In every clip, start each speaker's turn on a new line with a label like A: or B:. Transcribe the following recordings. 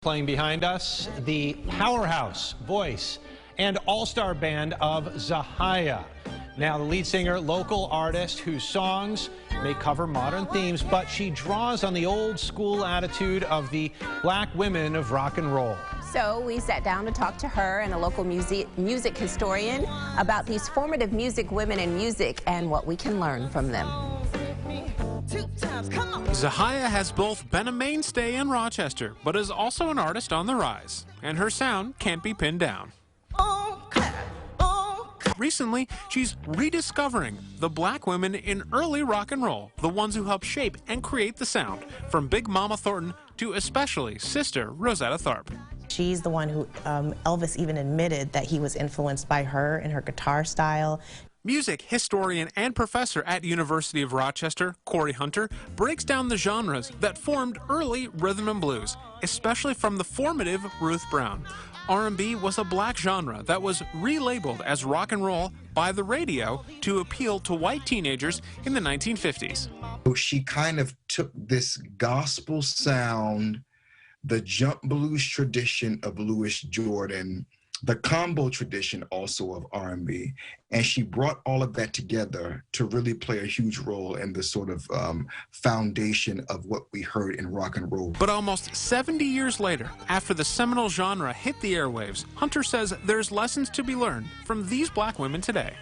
A: Playing behind us, the powerhouse voice and all-star band of Zahyia. Now, the lead singer, local artist whose songs may cover modern themes, but she draws on the old-school attitude of the black women of rock and roll.
B: So we sat down to talk to her and a local music historian about these formative music women in music and what we can learn from them.
C: Zahyia has both been a mainstay in Rochester, but is also an artist on the rise, and her sound can't be pinned down. Recently, she's rediscovering the black women in early rock and roll, the ones who helped shape and create the sound, from Big Mama Thornton to especially Sister Rosetta Tharpe.
D: She's the one who Elvis even admitted that he was influenced by her and her guitar style.
C: Music historian and professor at University of Rochester, Corey Hunter, breaks down the genres that formed early rhythm and blues, especially from the formative Ruth Brown. R&B was a black genre that was relabeled as rock and roll by the radio to appeal to white teenagers in the 1950s.
E: She kind of took this gospel sound, the jump blues tradition of Louis Jordan, the combo tradition also of R&B, and she brought all of that together to really play a huge role in the sort of foundation of what we heard in rock and roll.
C: But almost 70 years later, after the seminal genre hit the airwaves, Hunter says there's lessons to be learned from these black women today.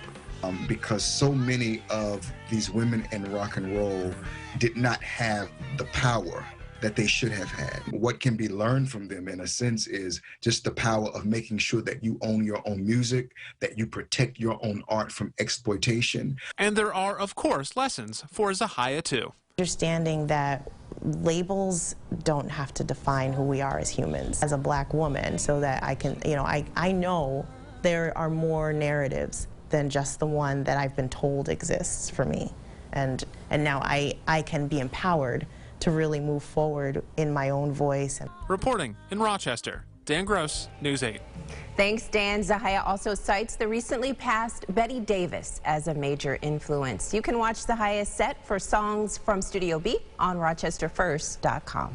E: Because so many of these women in rock and roll did not have the power that they should have had. What can be learned from them, in a sense, is just the power of making sure that you own your own music, that you protect your own art from exploitation.
C: And there are, of course, lessons for Zahyia, too.
D: Understanding that labels don't have to define who we are as humans, as a black woman, so that I can, I know there are more narratives than just the one that I've been told exists for me. And now I can be empowered to really move forward in my own voice.
C: Reporting in Rochester, Dan Gross, News 8.
B: Thanks, Dan. Zahyia also cites the recently passed Betty Davis as a major influence. You can watch Zahyia's set for songs from Studio B on RochesterFirst.com.